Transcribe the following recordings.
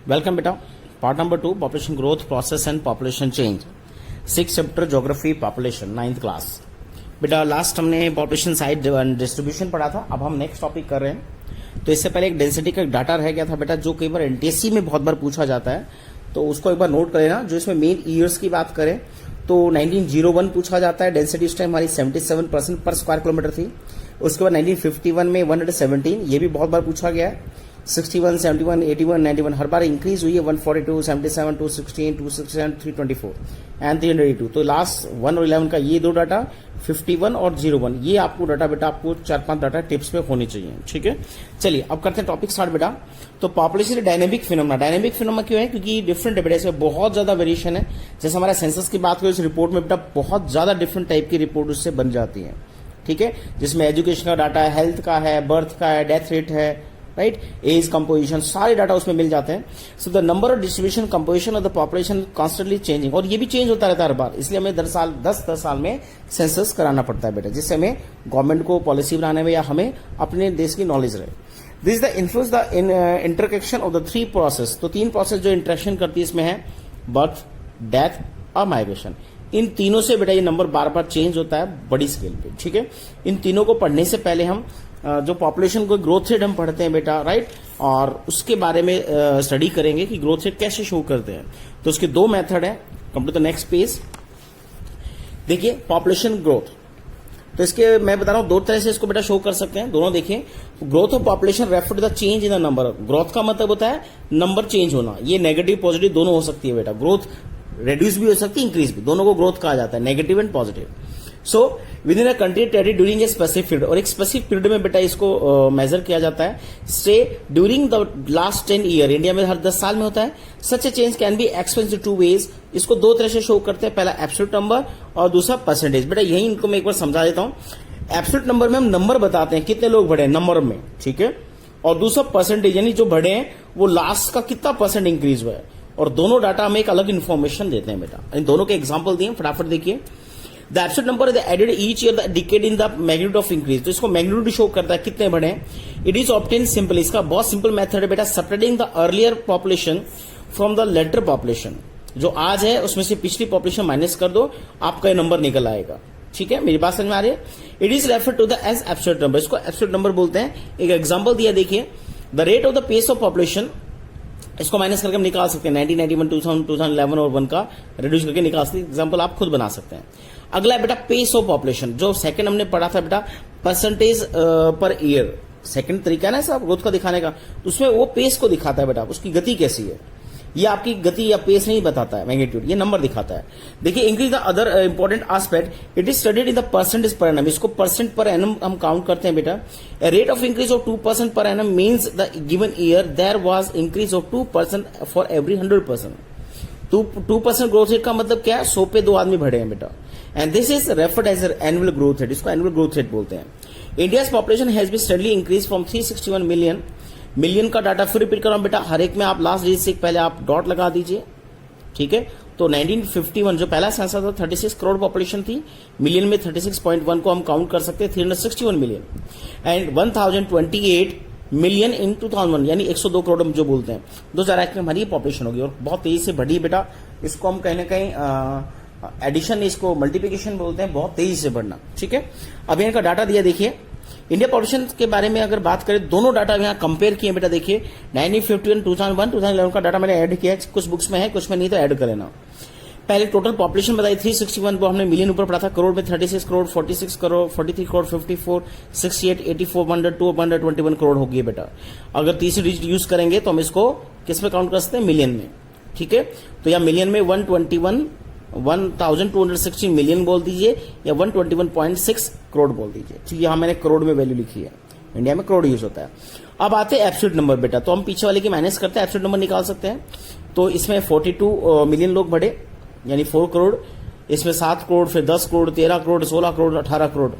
Welcome बेटा। Part number 2 population growth process and population change, 6 chapter geography population 9th class. बेटा last हमने population size distribution पढ़ा था, अब हम नेक्स्ट टॉपिक कर रहे हैं। तो इससे पहले एक डेंसिटी का डाटा रह गया था बेटा, जो कई बार एनटीएससी में बहुत बार पूछा जाता है, तो उसको एक बार नोट कर लेना। जो इसमें मेन ईयर्स की बात करें तो 1901 पूछा जाता है, डेंसिटी उस टाइम हमारी 77% पर स्क्वायर किलोमीटर थी। उसके बाद 1951 में 117, ये भी बहुत बार पूछा गया है। 61, 71, 81, 91 हर बार इंक्रीज हुई है, 142, 77, 216, 267, 324 एंड 382। तो लास्ट 1 और 11 का ये दो डाटा, 51 और 01, ये आपको डाटा बेटा आपको 4-5 डाटा टिप्स पे होनी चाहिए। ठीक है, चलिए अब करते हैं टॉपिक स्टार्ट बेटा। तो population dynamic phenomena, dynamic phenomena क्यों है? क्योंकि डिफरेंट है बेटा, इसमें बहुत ज्यादा वेरिएशन है। जैसे हमारा सेंसस की बात करें, इस रिपोर्ट में बेटा बहुत ज्यादा डिफरेंट टाइप की रिपोर्ट उससे बन जाती है। ठीक है, जिसमें एजुकेशन का डाटा है, हेल्थ का है, बर्थ का है, डेथ रेट है, राइट, एज कंपोजिशन, सारे डाटा उसमें मिल जाते हैं। So the number of distribution composition of the population constantly changing, और ये भी चेंज होता रहता है हर बार, इसलिए हमें 10 साल में सेंसस कराना पड़ता है बेटा, जिससे हमें गवर्नमेंट को पॉलिसी बनाने में या हमें अपने देश की नॉलेज रहे। This the influence the interconnection of the 3 process, तो 3 प्रोसेस जो इंटरेक्शन करती है इसमें है बर्थ, डेथ और माइग्रेशन। इन तीनों से बेटा ये नंबर बार बार चेंज होता है बड़ी स्केल पे। ठीक है, इन तीनों को पढ़ने से पहले हम जो पॉपुलेशन को ग्रोथ रेट हम पढ़ते हैं बेटा, राइट, और उसके बारे में स्टडी करेंगे कि ग्रोथ रेट कैसे शो करते हैं। तो उसके 2 मेथड है। Come to the next page, देखिए पॉपुलेशन ग्रोथ। तो इसके मैं बता रहा हूं 2 तरह से इसको बेटा शो कर सकते हैं, दोनों देखिए। Growth of population refer to the change in the number. Growth का मतलब होता है नंबर चेंज होना, ये नेगेटिव पॉजिटिव दोनों हो सकती है बेटा। ग्रोथ रेड्यूस भी हो सकती है, इंक्रीज भी, दोनों को ग्रोथ कहा जाता है, negative and positive. So with in a country territory during a specific period, और एक स्पेसिफिक पीरियड में बेटा इसको मेजर किया जाता है। से during the last 10 year, India में हर 10 साल में होता है। Such a change can be expressed in 2 ways, इसको 2 तरह से शो करते हैं, पहला एब्सोल्यूट नंबर और दूसरा परसेंटेज। बेटा यही इनको मैं एक बार समझा देता हूं। एब्सोल्यूट नंबर में हम नंबर बताते हैं कितने लोग बढ़े हैं नंबर में, ठीक है, और दूसरा परसेंटेज यानी जो बढ़े हैं वो लास्ट का कितना परसेंट इंक्रीज हुआ है, और दोनों डाटा हमें एक अलग इन्फॉर्मेशन देते हैं बेटा। इन दोनों के एग्जांपल दिए, फटाफट देखिए। The absolute number is added each year the decade in the magnitude of increase, तो इसको मैग्नीट्यूड शो करता है कितने बढ़े हैं। इट इज ऑब्टेन सिंपल, इसका बहुत सिंपल मेथड है बेटा, separating the earlier population from the later population. जो आज है उसमें से पिछली पॉपुलेशन माइनस कर दो, आपका ये नंबर निकल आएगा। ठीक है, मेरी बात समझ में आ रही है? It is refer to the age absolute number, इसको एब्सोल्यूट नंबर बोलते हैं। एक एग्जांपल दिया देखिए, the rate of the pace of population, इसको माइनस करके हम निकाल सकते हैं 1991, 2000, 2011 और 1 का रिड्यूस करके निकाल सकते हैं। एग्जांपल आप खुद बना सकते हैं। अगला है बेटा पेस ऑफ पॉपुलेशन, जो सेकंड हमने पढ़ा था बेटा, परसेंटेज पर ईयर, सेकंड तरीका है ना साहब ग्रोथ का दिखाने का, उसमें वो पेस को दिखाता है बेटा, उसकी गति कैसी है। ये आपकी गति या पेस नहीं बताता है, मैग्नीट्यूड, ये नंबर दिखाता है। देखिए increase the other important aspect, it is studied in the percentage per annum, इसको परसेंट पर एनम हम काउंट करते हैं बेटा। A rate of increase of 2% per annum means the given year there was increase of 2% for every 100%। 2% growth rate का मतलब क्या है? 100 पे 2 आदमी बढ़े हैं बेटा, and this is referred as annual growth rate, इसको एनुअल ग्रोथ रेट बोलते हैं। India's population has been steadily increase from 361 million. Million का डाटा फिर रिपीट कर रहा हूं बेटा, हर एक में आप लास्ट डिजिट से पहले आप डॉट लगा दीजिए। ठीक है, तो 1951 जो पहला सेंसस था 36 करोड़ पॉपुलेशन थी, मिलियन में 36.1 को हम काउंट कर सकते हैं, 361 मिलियन, एंड 1028 मिलियन इन 2001, यानी 102 करोड़ हम जो बोलते हैं 2001 में हमारी पॉपुलेशन होगी, और बहुत तेजी से बढ़ी बेटा। इसको हम कहीं ना कहीं एडिशन, इसको मल्टीप्लिकेशन बोलते हैं, बहुत तेजी से बढ़ना। ठीक है, अब इनका डाटा दिया देखिए। इंडिया पॉपुलेशन के बारे में अगर बात करें, दोनों डाटा यहाँ कंपेयर किए बेटा, देखिए 1951, 2001, 2011 का डाटा मैंने ऐड किया है, कुछ बुक्स में है कुछ में नहीं, तो ऐड कर लेना। पहले टोटल पॉपुलेशन बताई 361, वो हमने मिलियन ऊपर पढ़ा था, करोड़ में 36 करोड़, 46 करोड़, 43 करोड़, 54, 68, 84, 102, 121 करोड़ होगी बेटा। अगर तीसरी डिजिट यूज करेंगे तो हम इसको किस में काउंट कर सकते हैं? मिलियन में। ठीक है, तो यहाँ मिलियन में 1216 मिलियन बोल दीजिए, या 121.6 करोड़ बोल दीजिए। ठीक है, यहां मैंने करोड़ में वैल्यू लिखी है, इंडिया में करोड़ यूज होता है। अब आते हैं एब्सोल्यूट नंबर बेटा, तो हम पीछे वाले की माइनस करते हैं, एब्सोल्यूट नंबर निकाल सकते हैं। तो इसमें 42 मिलियन लोग बढ़े, यानी 4 करोड़, इसमें 7 करोड़, फिर 10 करोड़, 13 करोड़, 16 करोड़, 18 करोड़,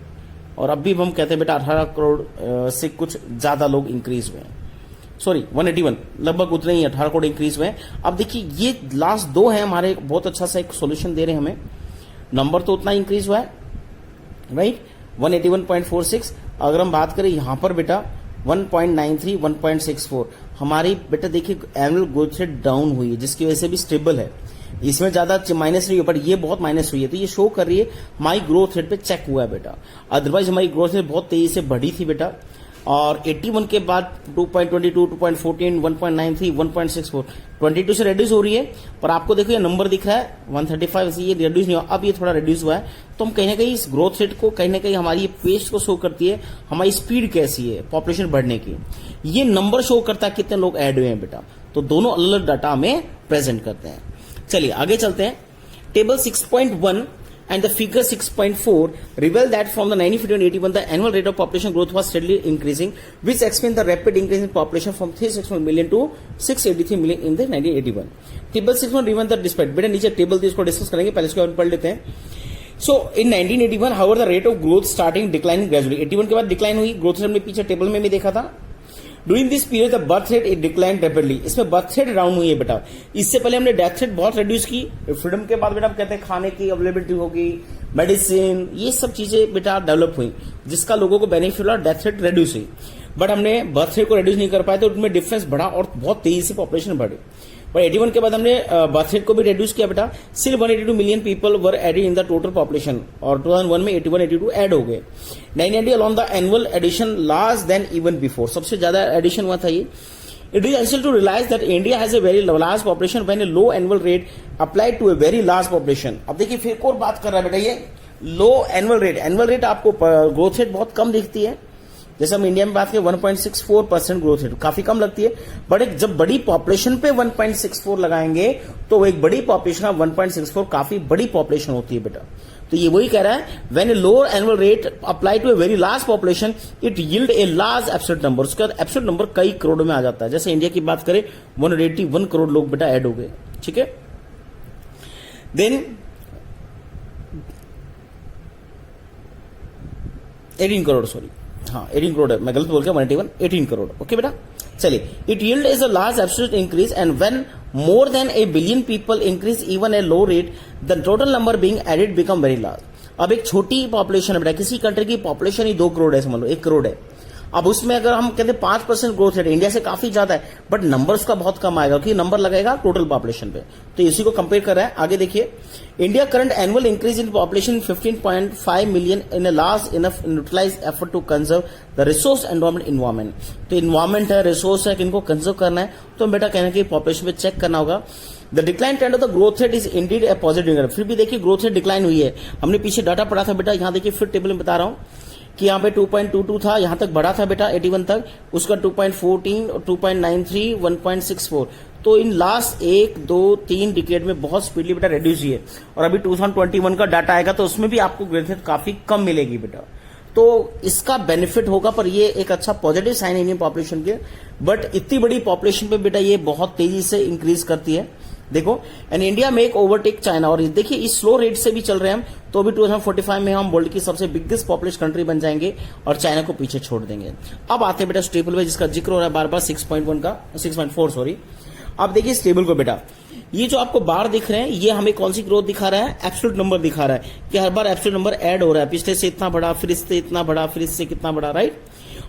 और अब भी हम कहते हैं बेटा 18 करोड़ से कुछ ज्यादा लोग इंक्रीज हुए हैं। सॉरी 181, लगभग उतने ही 18 करोड़ इंक्रीज हुए हैं। अब देखिए ये लास्ट 2 है हमारे, बहुत अच्छा सा एक सोल्यूशन दे रहे हैं हमें, नंबर तो उतना इंक्रीज हुआ है, राइट, 181.46। अगर हम बात करें यहां पर बेटा 1.93, 1.64, हमारी बेटा देखिए एनुअल ग्रोथ रेट डाउन हुई है, जिसकी वजह से भी स्टेबल है, इसमें ज्यादा माइनस नहीं है, पर ये बहुत माइनस हुई है, तो ये शो कर रही है हमारी ग्रोथ रेट पे चेक हुआ है बेटा। अदरवाइज हमारी ग्रोथ रेट बहुत तेजी से बढ़ी थी बेटा, और 81 के बाद 2.22, 2.14, 1.93, 1.64, 22 से रिड्यूस हो रही है, पर आपको देखो ये नंबर दिख रहा है 135 से, ये रिड्यूस नहीं हुआ, अब ये थोड़ा रिड्यूस हुआ है। तो हम कहीं ना कहीं इस ग्रोथ रेट को कहीं ना कहीं हमारी ये पेस को शो करती है हमारी स्पीड कैसी है पॉपुलेशन बढ़ने की। ये नंबर शो करता है कितने लोग ऐड हुए हैं बेटा, तो दोनों अलग अलग डाटा हमें प्रेजेंट करते हैं। चलिए आगे चलते हैं। Table 6.1 and the figure 6.4 reveal that from the 1951 the annual rate of population growth was steadily increasing, which explains the rapid increase in population from 361 million to 683 million in the 1981. Table 6.1 reveal the despite, बेटा नीचे table थी, इसको discuss करेंगे, पहले इसको पढ़ लेते हैं। So in 1981 however the rate of growth starting declining gradually, 81 के बाद डिक्लाइन हुई, ग्रोथ रेट हमने पीछे टेबल में भी देखा था। During this period the birth rate it declined rapidly, इसमें बर्थ रेट डाउन हुई है बेटा। इससे पहले हमने डेथ रेट बहुत रिड्यूस की, फ्रीडम के बाद बेटा हम कहते हैं खाने की अवेलेबिलिटी होगी, मेडिसिन, ये सब चीजें बेटा डेवलप हुई, जिसका लोगों को बेनिफिट हुआ, डेथ रेट रिड्यूस हुई। बट हमने बर्थ रेट को रिड्यूस नहीं कर पाए, तो उनमें डिफरेंस बढ़ा और बहुत तेजी से पॉपुलेशन बढ़ी। पर 81 के बाद हमने बर्थ रेट को भी रिड्यूस किया बेटा, सिर्फ 182 million people were added in the total population, और 2001 में 81-82 ऐड हो गए। 1990 along the annual addition large than even before, सबसे ज्यादा एडिशन हुआ था ये। It is essential to realize that India has a very large population when a low annual rate applied to a very large population। अब देखिए फिर एक और बात कर रहा है बेटा, ये लो एनुअल रेट आपको ग्रोथ रेट बहुत कम दिखती है, जैसे हम इंडिया में बात करें 1.64% ग्रोथ रेट काफी कम लगती है, बट एक जब बड़ी पॉपुलेशन पे 1.64 लगाएंगे तो एक बड़ी पॉपुलेशन ऑफ 1.64 काफी बड़ी पॉपुलेशन होती है बेटा। तो ये वही कह रहा है, when a lower annual rate apply to a very large population it yield a large absolute number, उसके बाद एब्सोल्यूट नंबर कई करोड़ में आ जाता है। जैसे इंडिया की बात करें 181 करोड़ लोग बेटा ऐड हो गए, ठीक है। देन 18 करोड़, सॉरी हाँ 18 करोड़ है, मैं गलत बोल गया, 181, 18 करोड़, ओके बेटा। चलिए, it yield is a large absolute increase and when more than a billion people increase even a low rate, the total number being added become very large। अब एक छोटी पॉपुलेशन है बेटा, किसी कंट्री की पॉपुलेशन ही 2 करोड़ है, समझ लो 1 करोड़ है, अब उसमें अगर हम कहते हैं 5% ग्रोथ रेट, इंडिया से काफी ज्यादा है, बट नंबर्स का बहुत कम आएगा, क्योंकि नंबर लगेगा टोटल पॉपुलेशन पे, तो इसी को कंपेयर कर रहा है। आगे देखिए, India current annual increase in population 15.5 million in a large enough utilize effort to conserve the resource environment. तो इन्वायरमेंट है, रिसोर्स है, किनको कंजर्व करना है, तो बेटा कहना कि पॉपुलेशन पे चेक करना होगा। The decline trend of the growth rate is Indeed A positive, फिर भी देखिए ग्रोथ रेट डिक्लाइन हुई है, हमने पीछे डाटा पढ़ा था बेटा, यहां देखिए फिर टेबल में बता रहा हूं कि यहाँ पे 2.22 था, यहां तक बढ़ा था बेटा 81 तक, उसका 2.14, 2.93, 1.64, तो इन लास्ट 1, 2, 3 डिकेड में बहुत स्पीडली बेटा रिड्यूस हुई है, और अभी 2021 का डाटा आएगा तो उसमें भी आपको ग्रोथ रेट काफी कम मिलेगी बेटा, तो इसका बेनिफिट होगा, पर ये एक अच्छा पॉजिटिव साइन है इंडियन पॉपुलेशन के। बट इतनी बड़ी पॉपुलेशन पे बेटा ये बहुत तेजी से इंक्रीज करती है, देखो, and India make overtake China, और देखिए इस स्लो रेट से भी चल रहे हैं हम, तो अभी 2045 में हम वर्ल्ड की सबसे बिगेस्ट पॉपुलेशन कंट्री बन जाएंगे और चाइना को पीछे छोड़ देंगे। अब आते हैं बेटा स्टेबल में, जिसका जिक्र हो रहा है बार बार 6.1 का 6.4 सॉरी। अब देखिए इस टेबल को बेटा, ये जो आपको बार दिख रहे हैं ये हमें कौन सी ग्रोथ दिखा रहा है, एब्सोल्यूट नंबर दिखा रहा है कि हर बार एब्सोल्यूट नंबर ऐड हो रहा है, पिछले से इतना बड़ा, फिर इससे इतना बड़ा, फिर इससे कितना बड़ा, राइट।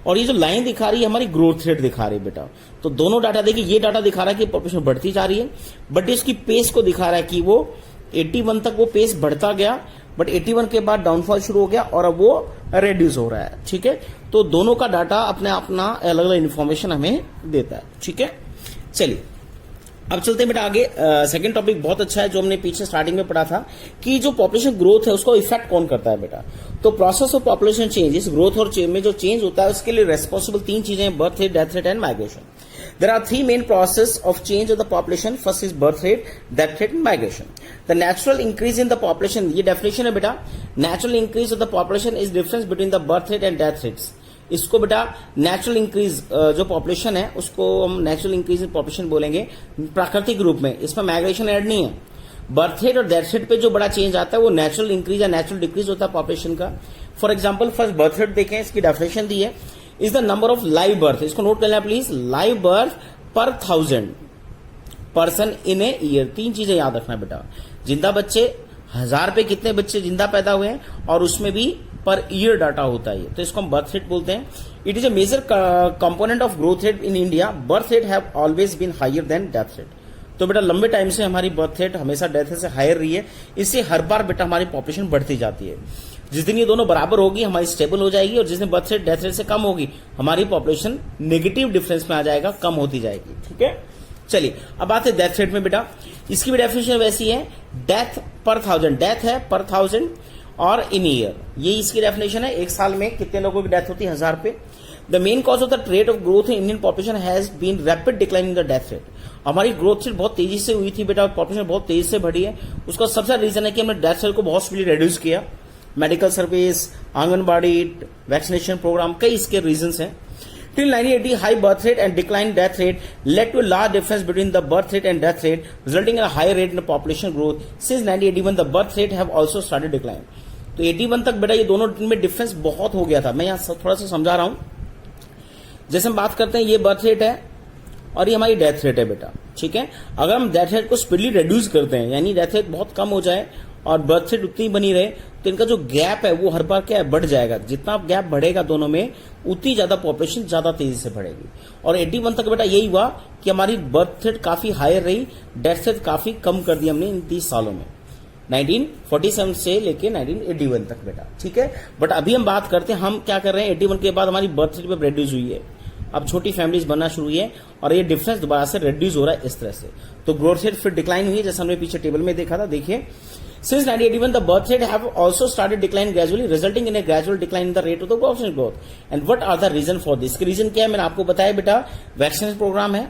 और ये जो लाइन दिखा रही है हमारी ग्रोथ रेट दिखा रही है बेटा, तो दोनों डाटा देखिए, ये डाटा दिखा रहा है कि पॉपुलेशन बढ़ती जा रही है, बट इसकी पेस को दिखा रहा है कि वो 81 तक वो पेस बढ़ता गया, बट 81 के बाद डाउनफॉल शुरू हो गया और अब वो रिड्यूस हो रहा है, ठीक है। तो दोनों का डाटा अपना अलग अलग इन्फॉर्मेशन हमें देता है, ठीक है। चलिए अब चलते हैं बेटा आगे। सेकंड टॉपिक बहुत अच्छा है, जो हमने पीछे स्टार्टिंग में पढ़ा था कि जो पॉपुलेशन ग्रोथ है उसको इफेक्ट कौन करता है बेटा। तो प्रोसेस ऑफ पॉपुलेशन चेंज, इस ग्रोथ और चेंज में जो चेंज होता है उसके लिए रेस्पॉन्सिबल 3 चीजें हैं, birth rate, death rate and migration. There are 3 main processes of change of the population. First is birth rate, death rate and migration. The natural increase in the population, ये definition है बेटा, natural increase of the population is difference between the birth rate and death rates. इसको बेटा natural increase जो population है उसको हम natural increase in population बोलेंगे प्राकृतिक रूप में, इसमें माइग्रेशन ऐड नहीं है। बर्थ रेट और डेथ रेट पे जो बड़ा चेंज आता है वो नेचुरल इंक्रीज या नेचुरल डिक्रीज होता है पॉपुलेशन का। For example first birth rate देखें, इसकी डेफिनेशन दी है, is the number of live birth, इसको नोट कर लेना प्लीज, लाइव बर्थ पर 1000 पर्सन इन ए ईयर। 3 चीजें याद रखना बेटा, जिंदा बच्चे 1000 पे कितने बच्चे जिंदा पैदा हुए हैं, और उसमें भी पर ईयर डाटा होता है, तो इसको हम बर्थ रेट बोलते हैं। It is a major component of growth rate in India. Birth rate have always been higher than death rate. तो बेटा लंबे टाइम से हमारी बर्थ रेट हमेशा डेथ रेट से हायर रही है, इससे हर बार बेटा हमारी पॉपुलेशन बढ़ती जाती है। जिस दिन ये दोनों बराबर होगी हमारी स्टेबल हो जाएगी, और जिस दिन बर्थ रेट डेथ रेट से कम होगी हमारी पॉपुलेशन नेगेटिव डिफरेंस में आ जाएगा, कम होती जाएगी। ठीक है, चलिए अब आते हैं डेथ रेट में। बेटा इसकी भी डेफिनेशन वैसी है, डेथ पर थाउजेंड, डेथ है पर थाउजेंड और इन ईयर, ये इसकी डेफिनेशन है। एक साल में कितने लोगों की डेथ होती है? 1000 पे। The main cause of the rate of growth in Indian population has been rapid decline in the death rate. हमारी ग्रोथ रेट बहुत तेजी से हुई थी बेटा, पॉपुलेशन बहुत तेजी से बढ़ी है। उसका सबसे रीजन है कि हमने डेथ रेट को बहुत स्पीडली रिड्यूस किया। Medical service, anganwadi, vaccination program, कई इसके रीजंस हैं। Till 1980, high birth rate and decline death rate led to a large difference between the birth rate and death rate, resulting in a higher rate in the population growth. Since 1981, the birth rate have also started decline. तो 81 तक बेटा ये दोनों में difference बहुत हो गया था। मैं यहाँ थोड़ा सा समझा रहा हूं। जैसे हम बात करते हैं, ये बर्थ रेट है और ये हमारी डेथ रेट है बेटा। ठीक है, अगर हम डेथ रेट को स्पीडली रिड्यूस करते हैं, यानी डेथ रेट बहुत कम हो जाए और बर्थ रेट उतनी बनी रहे, तो इनका जो गैप है वो हर बार क्या है, बढ़ जाएगा। जितना गैप बढ़ेगा दोनों में, उतनी ज्यादा पॉपुलेशन ज्यादा तेजी से बढ़ेगी। और 81 तक बेटा यही हुआ कि हमारी बर्थ रेट काफी हायर रही, डेथ रेट काफी कम कर दी हमने इन 30 सालों में, 1947 से लेके 1981 तक बेटा। ठीक है, बट अभी हम बात करते हैं, हम क्या कर रहे हैं, 81 के बाद हमारी बर्थ रेट पे रिड्यूस हुई है, अब छोटी फैमिलीज बनना शुरू हुई है और ये डिफरेंस दोबारा से रिड्यूस हो रहा है इस तरह से। तो ग्रोथ रेट फिर डिक्लाइन हुई है, जैसे हमने पीछे टेबल में देखा था। देखिए, since 1981 the birth rate have also started decline gradually, resulting in a gradual decline in the rate of the population growth. And what are the reason for this? इसके रीजन क्या है, मैंने आपको बताया बेटा, वैक्सीनेशन प्रोग्राम है,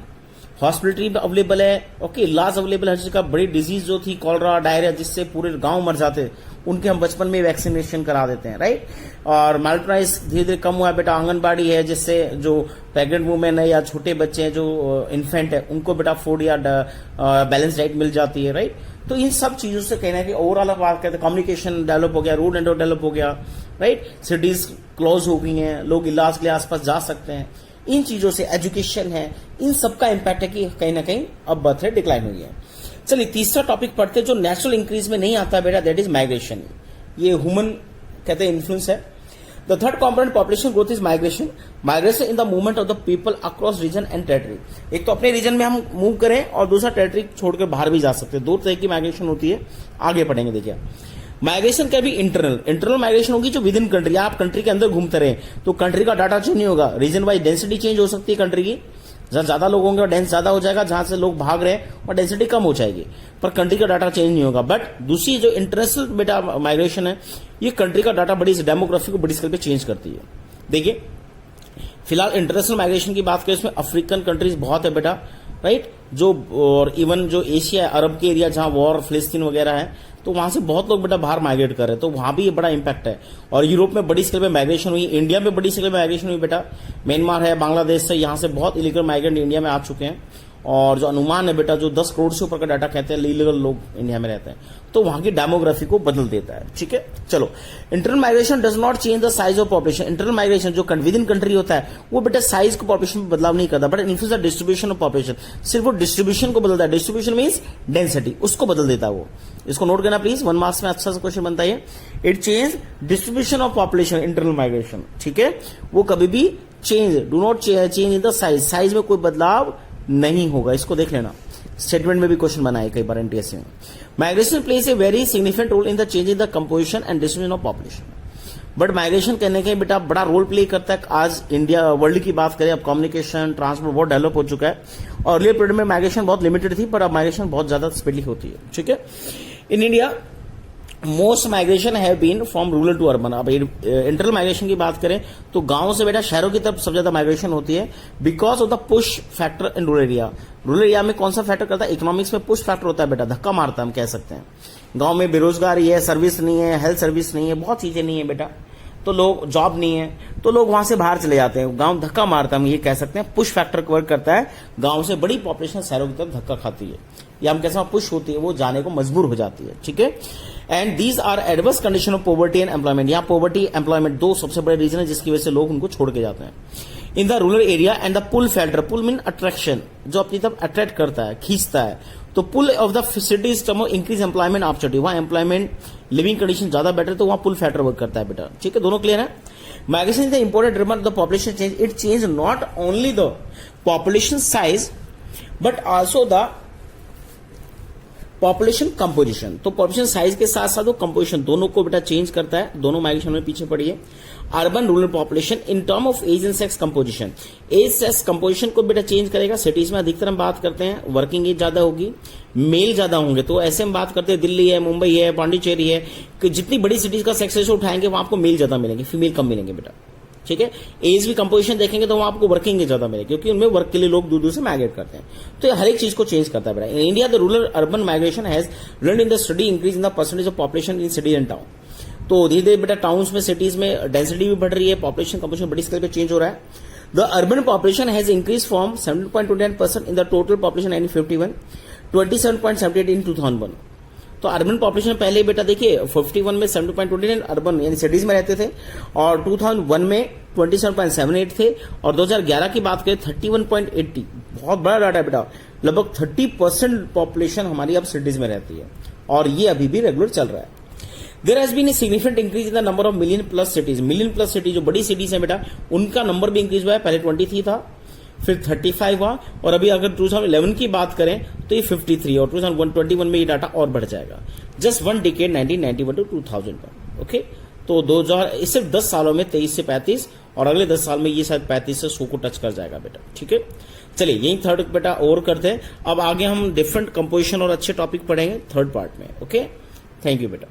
hospital available है, okay, इलाज अवेलेबल है। हर जगह बड़ी डिजीज जो थी कॉलरा, डायरिया, जिससे पूरे गांव मर जाते, उनके हम बचपन में वैक्सीनेशन करा देते हैं, राइट। और माल्टराइज धीरे धीरे कम हुआ है बेटा। आंगनबाड़ी है, जिससे जो प्रेग्नेंट वुमेन है या छोटे बच्चे हैं, जो इन्फेंट है, उनको बेटा फूड या बैलेंस डाइट मिल जाती है, राइट। तो इन सब चीजों से कहना है कि ओवरऑल बात करते हैं, कम्युनिकेशन डेवलप हो गया, रोड नेटवर्क डेवलप हो गया, राइट। सिटीज क्लोज हो गई हैं, लोग इलाज के लिए आसपास जा सकते हैं। इन चीजों से, एजुकेशन है, इन सबका इंपैक्ट है कि कहीं ना कहीं अब बर्थ रेट डिक्लाइन हुई है। चलिए तीसरा टॉपिक पढ़ते हैं, जो नेचुरल इंक्रीज में नहीं आता बेटा, दैट इज माइग्रेशन। ये ह्यूमन कहते हैं इन्फ्लुएंस है। The third component population growth is migration. Migration in the movement of the people across region and territory. एक तो अपने रीजन में हम मूव करें और दूसरा टेरिटरी छोड़कर बाहर भी जा सकते हैं। दो तरह की माइग्रेशन होती है, आगे पढ़ेंगे। देखिए, माइग्रेशन क्या भी इंटरनल माइग्रेशन होगी जो विद इन कंट्री, आप कंट्री के अंदर घूमते रहे तो कंट्री का डाटा चेंज नहीं होगा। रीजन वाइज डेंसिटी चेंज हो सकती है कंट्री की, जहां ज्यादा लोग होंगे और डेंस ज्यादा हो जाएगा, जहां से लोग भाग रहे हैं और डेंसिटी कम हो जाएगी, पर कंट्री का डाटा चेंज नहीं होगा। बट दूसरी जो इंटरनेशनल बेटा माइग्रेशन है, ये कंट्री का डाटा बड़ी डेमोग्राफी को बड़ी स्केल पे चेंज करती है। देखिए, फिलहाल इंटरनेशनल माइग्रेशन की बात करें, इसमें अफ्रीकन कंट्रीज बहुत है बेटा, राइट। जो और इवन जो एशिया, अरब के एरिया जहां वॉर, फिलिस्तीन वगैरह है, तो वहां से बहुत लोग बेटा बाहर माइग्रेट कर रहे हैं, तो वहां भी ये बड़ा इंपैक्ट है। और यूरोप में बड़ी स्केल पे माइग्रेशन हुई, इंडिया में बड़ी स्केल पे माइग्रेशन हुई बेटा। म्यांमार है, बांग्लादेश से, यहां से बहुत इलीगल माइग्रेंट इंडिया में आ चुके हैं। और जो अनुमान है बेटा, जो 10 करोड़ से ऊपर का डाटा कहते हैं इलीगल लोग इंडिया में रहते हैं, तो वहां की डेमोग्राफी को बदल देता है। ठीक है, चलो, internal migration does not change the size of population. Internal migration जो विद इन कंट्री होता है, वो बेटा साइज को पॉपुलेशन में बदलाव नहीं करता, but influence the distribution of population. सिर्फ वो डिस्ट्रीब्यूशन को बदलता है। डिस्ट्रीब्यूशन मीन्स डेंसिटी, उसको बदल देता है वो। इसको नोट करना प्लीज, 1 मार्क्स में अच्छा सा क्वेश्चन बनता है। It change distribution of population, internal migration. ठीक है, वो कभी भी change, do not change in the size, size में कोई बदलाव नहीं होगा। इसको देख लेना, स्टेटमेंट में भी क्वेश्चन बनाए कई बार एनटीएससी में। Migration plays a very significant role in the change in the composition and distribution of population. But migration कहने के बेटा बड़ा रोल प्ले करता है। आज इंडिया वर्ल्ड की बात करें, अब कम्युनिकेशन, ट्रांसपोर्ट बहुत डेवलप हो चुका है, और अर्लियर पीरियड में माइग्रेशन बहुत लिमिटेड थी, पर अब माइग्रेशन बहुत ज्यादा स्पीडली होती है। ठीक है, in India most migration have been from rural to urban. अब इंटरनल माइग्रेशन की बात करें तो गांव से बेटा शहरों की तरफ सबसे ज्यादा माइग्रेशन होती है, because of the push factor in rural area. Rural area में कौन सा फैक्टर करता है, इकोनॉमिक्स में पुश फैक्टर होता है बेटा, धक्का मारता है हम कह सकते हैं। गांव में बेरोजगारी है, सर्विस नहीं है, हेल्थ सर्विस नहीं है, बहुत चीजें नहीं है बेटा, तो लोग, जॉब नहीं है, तो लोग वहां से बाहर चले जाते हैं। गांव धक्का मारता है, हम ये कह सकते हैं, पुश फैक्टर वर्क करता है। गांव से बड़ी पॉपुलेशन शहरों की तरफ धक्का खाती है, या हम कैसे पुश होती है, वो जाने को मजबूर हो जाती है। ठीक है, and these are adverse condition of poverty and employment. यहाँ पॉवर्टी, एम्प्लॉयमेंट दो सबसे बड़े रीजन है जिसकी वजह से लोग उनको छोड़ के जाते हैं। In the rural area and the pull factor, pull mean attraction, जो अपनी तरफ अट्रैक्ट करता है, खींचता है, तो pull of the cities term increase employment opportunity, वहां एम्प्लॉयमेंट लिविंग कंडीशन ज्यादा बेटर, तो वहां पुल फैक्टर वर्क करता है बेटा, ठीक है, दोनों क्लियर है। Migration is the important driver the population change, it change not only the population size but also the population composition, तो पॉपुलेशन साइज के साथ साथ वो कंपोजिशन दोनों को बेटा चेंज करता है, दोनों माइग्रेशन में पीछे पड़ी है। Urban rural population in term of age and sex composition, age sex composition को बेटा चेंज करेगा। सिटीज में अधिकतर हम बात करते हैं वर्किंग एज ज्यादा होगी, मेल ज्यादा होंगे, तो ऐसे हम बात करते हैं दिल्ली है, मुंबई है, पांडिचेरी है, कि जितनी बड़ी सिटीज का सेक्स रेशो उठाएंगे वहां आपको मेल ज्यादा मिलेंगे, फीमेल कम मिलेंगे बेटा, ठीक है। एज भी कंपोजिशन देखेंगे तो वहां आपको वर्किंग एज ज्यादा मिलेगी, क्योंकि उनमें वर्क के लिए लोग दूर दूर से माइग्रेट करते हैं, तो ये हर एक चीज को चेंज करता है बेटा। In India the rural urban migration has run in the study increase in the percentage of population in city and town, तो धीरे धीरे बेटा टाउन्स में सिटीज में डेंसिटी भी बढ़ रही है, पॉपुलेशन कंपोजिशन बड़ी स्केल पे चेंज हो रहा है। The urban population has increase from 7.29% in the total population 1951 27.78 इन 2001, तो अर्बन पॉपुलेशन पहले बेटा देखिए 51 में 7.29 अर्बन यानी सिटीज में रहते थे, और 2001 में 27.78 थे, और 2011 की बात करें 31.80, बहुत बड़ा डाटा है बेटा, लगभग 30% पॉपुलेशन हमारी अब सिटीज में रहती है, और ये अभी भी रेगुलर चल रहा है। There has been a significant increase in the number of million plus cities, million plus cities जो बड़ी सिटीज है बेटा उनका नंबर भी इंक्रीज हुआ है, पहले 23 था, फिर 35 हुआ, और अभी अगर 2011 की बात करें तो ये 53, और 2021 में ये डाटा और बढ़ जाएगा, just one decade 1991 to 2001, okay. तो 2000 सिर्फ 10 सालों में 23 से 35, और अगले 10 साल में ये शायद 35 से 100 को टच कर जाएगा बेटा, ठीक है। चलिए यही थर्ड बेटा और करते हैं, अब आगे हम डिफरेंट कंपोजिशन और अच्छे टॉपिक पढ़ेंगे थर्ड पार्ट में, ओके। थैंक यू बेटा।